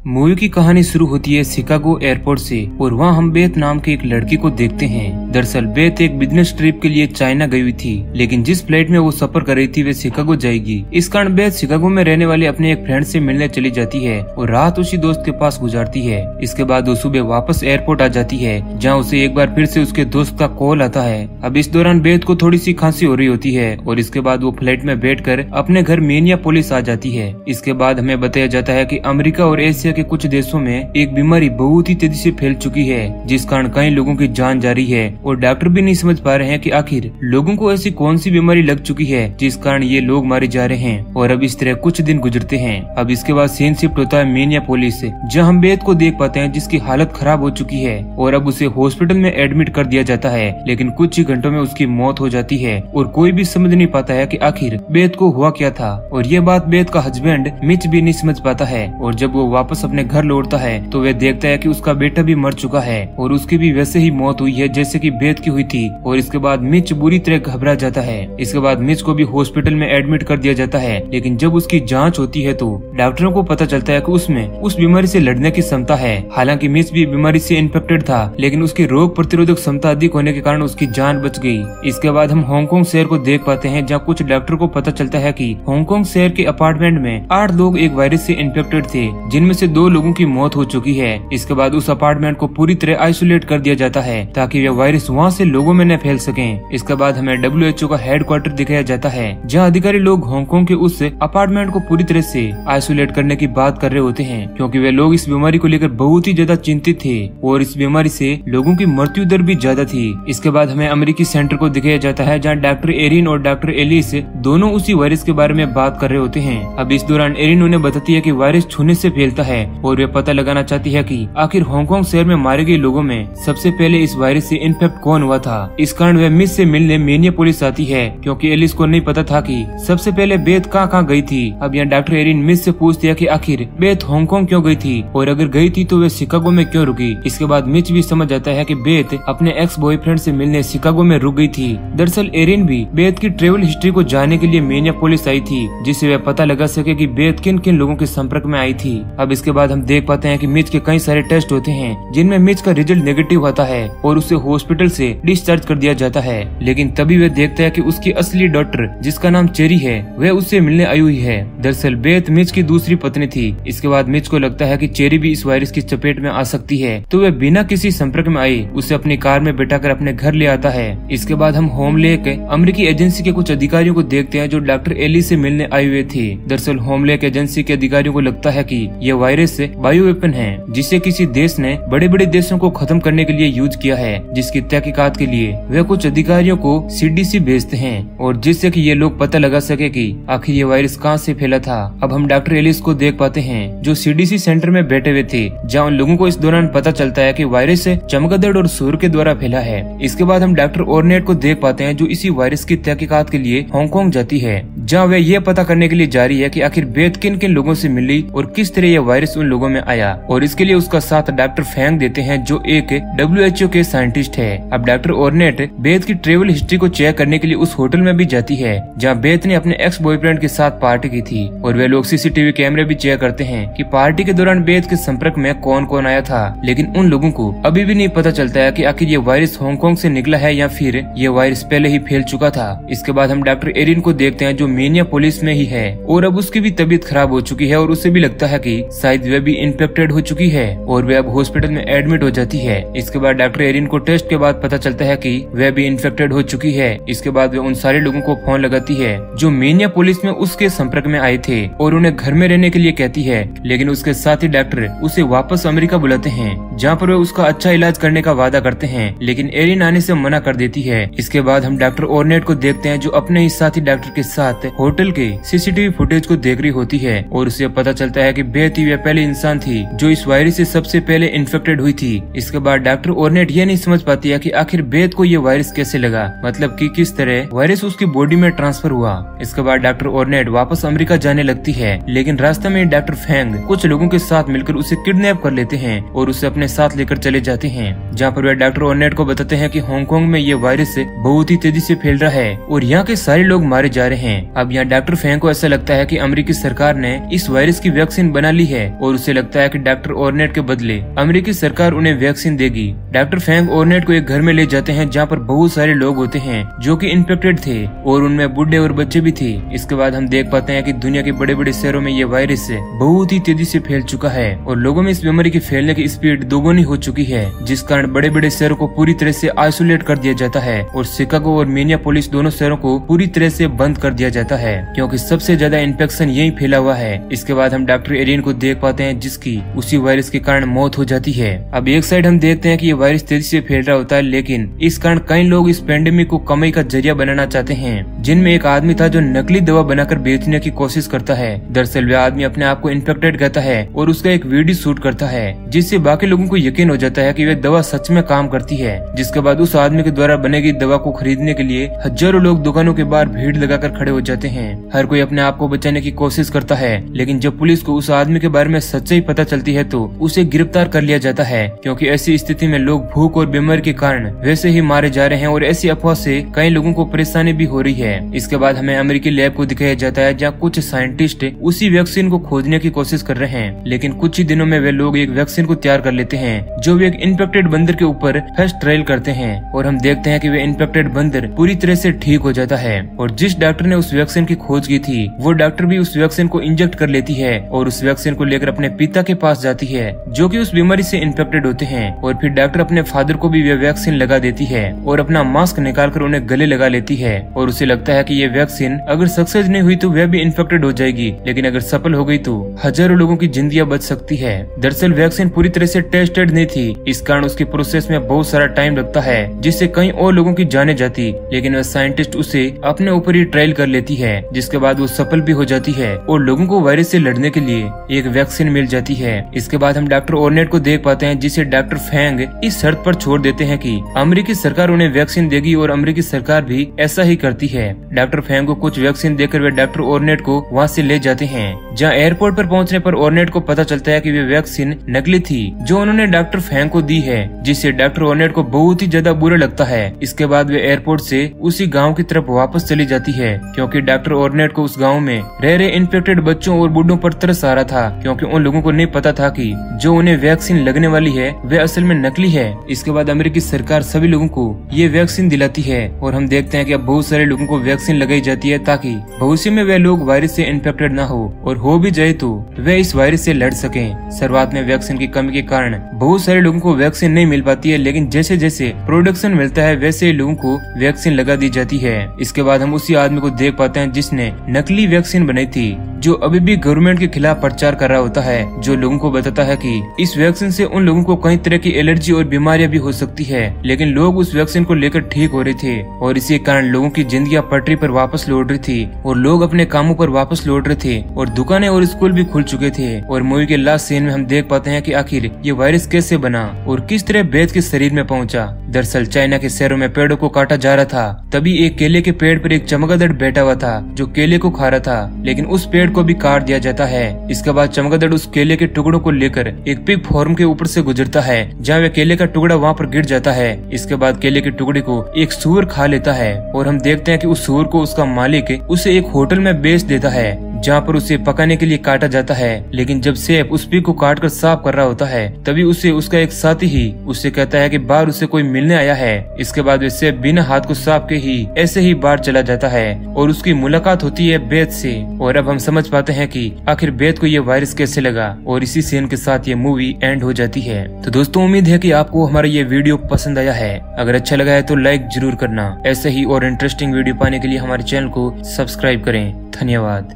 Movie की कहानी शुरू होती है शिकागो एयरपोर्ट से और वहाँ हम बेथ नाम के एक लड़की को देखते हैं। दरअसल बेथ एक बिजनेस ट्रिप के लिए चाइना गई हुई थी, लेकिन जिस फ्लाइट में वो सफर कर रही थी वे शिकागो जाएगी। इस कारण बेथ शिकागो में रहने वाले अपने एक फ्रेंड से मिलने चली जाती है और रात उसी दोस्त के पास गुजारती है। इसके बाद वो सुबह वापस एयरपोर्ट आ जाती है, जहाँ उसे एक बार फिर से उसके दोस्त का कॉल आता है। अब इस दौरान बेथ को थोड़ी सी खांसी हो रही होती है और इसके बाद वो फ्लाइट में बैठकर अपने घर मिनियापोलिस आ जाती है। इसके बाद हमें बताया जाता है कि अमेरिका और एशिया के कुछ देशों में एक बीमारी बहुत ही तेजी से फैल चुकी है, जिस कारण कई लोगों की जान जा रही है और डॉक्टर भी नहीं समझ पा रहे हैं कि आखिर लोगों को ऐसी कौन सी बीमारी लग चुकी है जिस कारण ये लोग मारे जा रहे हैं। और अब इस तरह कुछ दिन गुजरते हैं। अब इसके बाद सीन शिफ्ट होता है मिनियापोलिस से, जहाँ हम बेथ को देख पाते हैं जिसकी हालत खराब हो चुकी है और अब उसे हॉस्पिटल में एडमिट कर दिया जाता है, लेकिन कुछ ही घंटों में उसकी मौत हो जाती है और कोई भी समझ नहीं पाता है कि आखिर बेथ को हुआ क्या था। और ये बात बेथ का हस्बैंड मिच भी नहीं समझ पाता है और जब वो वापस अपने घर लौटता है तो वह देखता है कि उसका बेटा भी मर चुका है और उसकी भी वैसे ही मौत हुई है जैसे कि बेथ की हुई थी। और इसके बाद मिच बुरी तरह घबरा जाता है। इसके बाद मिच को भी हॉस्पिटल में एडमिट कर दिया जाता है, लेकिन जब उसकी जांच होती है तो डॉक्टरों को पता चलता है कि उसमें उस बीमारी से लड़ने की क्षमता है। हालांकि मिच भी बीमारी से इन्फेक्टेड था, लेकिन उसकी रोग प्रतिरोधक क्षमता अधिक होने के कारण उसकी जान बच गई। इसके बाद हम हांगकांग शहर को देख पाते हैं, जहाँ कुछ डॉक्टर को पता चलता है कि हांगकांग शहर के अपार्टमेंट में 8 लोग एक वायरस से इन्फेक्टेड थे, जिनमें से 2 लोगों की मौत हो चुकी है। इसके बाद उस अपार्टमेंट को पूरी तरह आइसोलेट कर दिया जाता है ताकि यह वायरस वहाँ से लोगों में न फैल सके। इसके बाद हमें WHO का हेडक्वार्टर दिखाया जाता है, जहाँ अधिकारी लोग हांगकांग के उस अपार्टमेंट को पूरी तरह से आइसोलेट करने की बात कर रहे होते हैं, क्योंकि वे लोग इस बीमारी को लेकर बहुत ही ज्यादा चिंतित थे और इस बीमारी से लोगों की मृत्यु दर भी ज्यादा थी। इसके बाद हमें अमेरिकी सेंटर को दिखाया जाता है, जहाँ डॉक्टर एरिन और डॉक्टर एलिस दोनों उसी वायरस के बारे में बात कर रहे होते हैं। अब इस दौरान एरिन उन्हें बताती है कि वायरस छूने से फैलता है और वे पता लगाना चाहती है कि आखिर हांगकांग शहर में मारे गए लोगों में सबसे पहले इस वायरस से इन्फेक्ट कौन हुआ था। इस कारण वह मिस से मिलने मिनियापोलिस आती है, क्योंकि एलिस को नहीं पता था कि सबसे पहले बेथ कहाँ गई थी। अब यहाँ डॉक्टर एरिन मिस से पूछती है कि आखिर बेथ हांगकांग क्यों गई थी और अगर गई थी तो वे शिकागो में क्यों रुकी। इसके बाद मिच भी समझ जाता है कि बेथ अपने एक्स बॉयफ्रेंड से मिलने शिकागो में रुक गई थी। दरअसल एरिन भी बेथ की ट्रेवल हिस्ट्री को जानने के लिए मिनियापोलिस आई थी, जिससे वह पता लगा सके कि बेथ किन किन लोगों के संपर्क में आई थी। अब इसके बाद हम देख पाते हैं कि मिच के कई सारे टेस्ट होते हैं, जिनमें मिच का रिजल्ट नेगेटिव आता है और उसे हॉस्पिटल से डिस्चार्ज कर दिया जाता है। लेकिन तभी वह देखता है कि उसकी असली डॉक्टर, जिसका नाम चेरी है, वह उससे मिलने आई हुई है। दरअसल बेथ मिच की दूसरी पत्नी थी। इसके बाद मिच को लगता है कि चेरी भी इस वायरस की चपेट में आ सकती है, तो वह बिना किसी संपर्क में आए उसे अपनी कार में बैठाकर अपने घर ले आता है। इसके बाद हम होमलैंड अमेरिकी एजेंसी के कुछ अधिकारियों को देखते हैं, जो डॉक्टर एली से मिलने आए हुए थे। दरअसल होमलैंड एजेंसी के अधिकारियों को लगता है कि यह वायरस बायो वेपन है, जिसे किसी देश ने बड़े बड़े देशों को खत्म करने के लिए यूज किया है, जिसकी तहकीकात के लिए वे कुछ अधिकारियों को CDC भेजते हैं और जिससे कि ये लोग पता लगा सके कि आखिर ये वायरस कहाँ से फैला था। अब हम डॉक्टर एलिस को देख पाते हैं, जो CDC सेंटर में बैठे हुए थे, जहाँ उन लोगों को इस दौरान पता चलता है कि वायरस चमगादड़ और सूर के द्वारा फैला है। इसके बाद हम डॉक्टर ऑर्नेट को देख पाते हैं, जो इसी वायरस की तहकीकात के लिए हांगकांग जाती है, जहाँ वह ये पता करने के लिए जा रही है कि आखिर बेथ किन किन लोगों से मिली और किस तरह यह वायरस उन लोगों में आया। और इसके लिए उसका साथ डॉक्टर फैंग देते हैं, जो एक WHO के साइंटिस्ट है। अब डॉक्टर ऑर्नेट बेथ की ट्रेवल हिस्ट्री को चेक करने के लिए उस होटल में भी जाती है, जहाँ बेथ ने अपने एक्स बॉयफ्रेंड के साथ पार्टी की थी। और वे लोग CCTV कैमरे भी चेक करते हैं कि पार्टी के दौरान बेथ के संपर्क में कौन कौन आया था। लेकिन उन लोगों को अभी भी नहीं पता चलता है कि आखिर ये वायरस हांगकांग से निकला है या फिर ये वायरस पहले ही फैल चुका था। इसके बाद हम डॉक्टर एरिन को देखते हैं, जो मिनियापोलिस में ही है और अब उसकी भी तबीयत खराब हो चुकी है और उसे भी लगता है कि शायद वह भी इन्फेक्टेड हो चुकी है और वह अब हॉस्पिटल में एडमिट हो जाती है। इसके बाद डॉक्टर एरिन को टेस्ट के बाद पता चलता है कि वह भी इन्फेक्टेड हो चुकी है। इसके बाद वह उन सारे लोगों को फोन लगाती है जो मिनियापोलिस में उसके संपर्क में आए थे और उन्हें घर में रहने के लिए कहती है, लेकिन उसके साथ ही डॉक्टर उसे वापस अमेरिका बुलाते हैं, जहाँ पर वह उसका अच्छा इलाज करने का वादा करते हैं, लेकिन एरिन आने से मना कर देती है। इसके बाद हम डॉक्टर ऑर्नेट को देखते हैं, जो अपने ही साथी डॉक्टर के साथ होटल के CCTV फुटेज को देख रही होती है और उसे पता चलता है कि बेथ ही वह पहली इंसान थी जो इस वायरस से सबसे पहले इन्फेक्टेड हुई थी। इसके बाद डॉक्टर ऑर्नेट ये नहीं समझ पाती है कि आखिर बेथ को ये वायरस कैसे लगा, मतलब कि किस तरह वायरस उसकी बॉडी में ट्रांसफर हुआ। इसके बाद डॉक्टर ऑर्नेट वापस अमेरिका जाने लगती है, लेकिन रास्ते में डॉक्टर फैंग कुछ लोगों के साथ मिलकर उसे किडनैप कर लेते हैं और उसे अपने साथ लेकर चले जाते हैं, जहाँ पर वह डॉक्टर ऑर्नेट को बताते हैं कि हांगकांग में ये वायरस बहुत ही तेजी से फैल रहा है और यहाँ के सारे लोग मारे जा रहे हैं। अब यहाँ डॉक्टर फैंग को ऐसा लगता है कि अमेरिकी सरकार ने इस वायरस की वैक्सीन बना ली है और उसे लगता है कि डॉक्टर ऑर्नेट के बदले अमेरिकी सरकार उन्हें वैक्सीन देगी। डॉक्टर फैंग ऑर्नेट को एक घर में ले जाते हैं जहाँ पर बहुत सारे लोग होते हैं जो कि इन्फेक्टेड थे और उनमें बुढ़े और बच्चे भी थे। इसके बाद हम देख पाते हैं कि दुनिया के बड़े बड़े शहरों में ये वायरस बहुत ही तेजी से फैल चुका है और लोगों में इस बीमारी की फैलने की स्पीड दोगुनी हो चुकी है, जिस कारण बड़े बड़े शहरों को पूरी तरह से आइसोलेट कर दिया जाता है और शिकागो और मिनियापोलिस दोनों शहरों को पूरी तरह से बंद कर दिया जाता है क्योंकि सबसे ज्यादा इन्फेक्शन यही फैला हुआ है। इसके बाद हम डॉक्टर एरियन को देख पाते हैं जिसकी उसी वायरस के कारण मौत हो जाती है। अब एक साइड हम देखते हैं कि ये वायरस तेजी से फैल रहा होता है, लेकिन इस कारण कई लोग इस पेंडेमिक को कमाई का जरिया बनाना चाहते हैं, जिनमें एक आदमी था जो नकली दवा बनाकर बेचने की कोशिश करता है। दरअसल वह आदमी अपने आप को इन्फेक्टेड कहता है और उसका एक वीडियो शूट करता है जिससे बाकी लोगों को यकीन हो जाता है कि वह दवा सच में काम करती है। जिसके बाद उस आदमी के द्वारा बनेगी दवा को खरीदने के लिए हजारों लोग दुकानों के बाहर भीड़ लगाकर खड़े हो जाते हैं। हर कोई अपने आप को बचाने की कोशिश करता है, लेकिन जब पुलिस को उस आदमी के बारे में सच्चाई पता चलती है तो उसे गिरफ्तार कर लिया जाता है क्योंकि ऐसी स्थिति में लोग भूख और बीमारी के कारण वैसे ही मारे जा रहे हैं और ऐसी अफवाह से कई लोगों को परेशानी भी हो रही है। इसके बाद हमें अमेरिकी लैब को दिखाया जाता है जहाँ कुछ साइंटिस्ट उसी वैक्सीन को खोजने की कोशिश कर रहे हैं, लेकिन कुछ ही दिनों में वे लोग एक वैक्सीन को तैयार कर लेते हैं जो वे एक इन्फेक्टेड बंदर के ऊपर फर्स्ट ट्रायल करते हैं और हम देखते हैं कि वे इन्फेक्टेड बंदर पूरी तरह से ठीक हो जाता है और जिस डॉक्टर ने उस वैक्सीन की खोज की थी वो डॉक्टर भी उस वैक्सीन को इंजेक्ट कर लेती है और उस वैक्सीन को लेकर अपने पिता के पास जाती है जो कि उस बीमारी से इन्फेक्टेड होते हैं और फिर डॉक्टर अपने फादर को भी वैक्सीन लगा देती है और अपना मास्क निकालकर उन्हें गले लगा लेती है और उसे लगता है कि ये वैक्सीन अगर सक्सेस नहीं हुई तो वह भी इन्फेक्टेड हो जाएगी, लेकिन अगर सफल हो गई तो हजारों लोगों की जिंदगियां बच सकती है। दरअसल वैक्सीन पूरी तरह से टेस्टेड नहीं थी, इस कारण उसके प्रोसेस में बहुत सारा टाइम लगता है जिससे कई और लोगों की जाने जाती, लेकिन वह साइंटिस्ट उसे अपने ऊपर ही ट्रायल कर लेती है जिसके बाद वो सफल भी हो जाती है और लोगों को वायरस से लड़ने के लिए एक वैक्सीन मिल जाती है। इसके बाद हम डॉक्टर ऑर्नेट को देख पाते हैं जिसे डॉक्टर फैंग इस शर्त पर छोड़ देते हैं कि अमेरिकी सरकार उन्हें वैक्सीन देगी और अमेरिकी सरकार भी ऐसा ही करती है। डॉक्टर फैंग को कुछ वैक्सीन देकर वे डॉक्टर ऑर्नेट को वहाँ से ले जाते हैं, जहाँ एयरपोर्ट पर पहुँचने पर ऑर्नेट को पता चलता है कि वे वैक्सीन नकली थी जो उन्होंने डॉक्टर फैंग को दी है, जिससे डॉक्टर ऑर्नेट को बहुत ही ज्यादा बुरा लगता है। इसके बाद वे एयरपोर्ट से उसी गाँव की तरफ वापस चली जाती है क्योंकि डॉक्टर ऑर्नेट को उस गाँव में रह रहे इन्फेक्टेड बच्चों और बूढ़ों पर तरस आ रहा था क्योंकि उन लोगों को नहीं पता था कि जो उन्हें वैक्सीन लगने वाली है वे असल में नकली है। इसके बाद अमेरिकी सरकार सभी लोगों को ये वैक्सीन दिलाती है और हम देखते हैं कि अब बहुत सारे लोगों को वैक्सीन लगाई जाती है ताकि भविष्य में वे लोग वायरस से इन्फेक्टेड ना हो और हो भी जाए तो वे इस वायरस से लड़ सकें। शुरुआत में वैक्सीन की कमी के कारण बहुत सारे लोगों को वैक्सीन नहीं मिल पाती है, लेकिन जैसे जैसे प्रोडक्शन मिलता है वैसे ही लोगों को वैक्सीन लगा दी जाती है। इसके बाद हम उसी आदमी को देख पाते हैं जिसने नकली वैक्सीन बनाई थी, जो अभी भी गवर्नमेंट के खिलाफ प्रचार कर रहा होता है, जो लोगों को बताता है कि इस वैक्सीन से उन लोगों को कई तरह की एलर्जी और बीमारियां भी हो सकती है, लेकिन लोग उस वैक्सीन को लेकर ठीक हो रहे थे और इसी कारण लोगों की जिंदगियां पटरी पर वापस लौट रही थी और लोग अपने कामों पर वापस लौट रहे थे और दुकानें और स्कूल भी खुल चुके थे। और मूवी के लास्ट सीन में हम देख पाते हैं कि आखिर ये वायरस कैसे बना और किस तरह बेद के शरीर में पहुंचा। दरअसल चाइना के शहरों में पेड़ों को काटा जा रहा था, तभी एक केले के पेड़ पर एक चमगादड़ बैठा हुआ था जो केले को खा रहा था, लेकिन उस पेड़ को भी काट दिया जाता है। इसके बाद चमगादड़ उस केले के टुकड़ों को लेकर एक पिग फॉर्म के ऊपर से गुजरता है, जहाँ वह केले का टुकड़ा वहाँ पर गिर जाता है। इसके बाद केले के टुकड़े को एक सूअर खा लेता है और हम देखते हैं कि उस सूअर को उसका मालिक उसे एक होटल में बेच देता है, जहाँ पर उसे पकाने के लिए काटा जाता है। लेकिन जब शेफ उस पिग को काट कर साफ कर रहा होता है, तभी उसे उसका एक साथी ही उससे कहता है कि बाहर उसे कोई मिलने आया है। इसके बाद वे शेफ बिना हाथ को साफ के ही ऐसे ही बाहर चला जाता है और उसकी मुलाकात होती है बेद से। और अब हम समझ पाते हैं कि आखिर बेद को ये वायरस कैसे लगा और इसी सीन के साथ ये मूवी एंड हो जाती है। तो दोस्तों, उम्मीद है कि आपको हमारा ये वीडियो पसंद आया है। अगर अच्छा लगा है तो लाइक जरूर करना। ऐसे ही और इंटरेस्टिंग वीडियो पाने के लिए हमारे चैनल को सब्सक्राइब करें। धन्यवाद।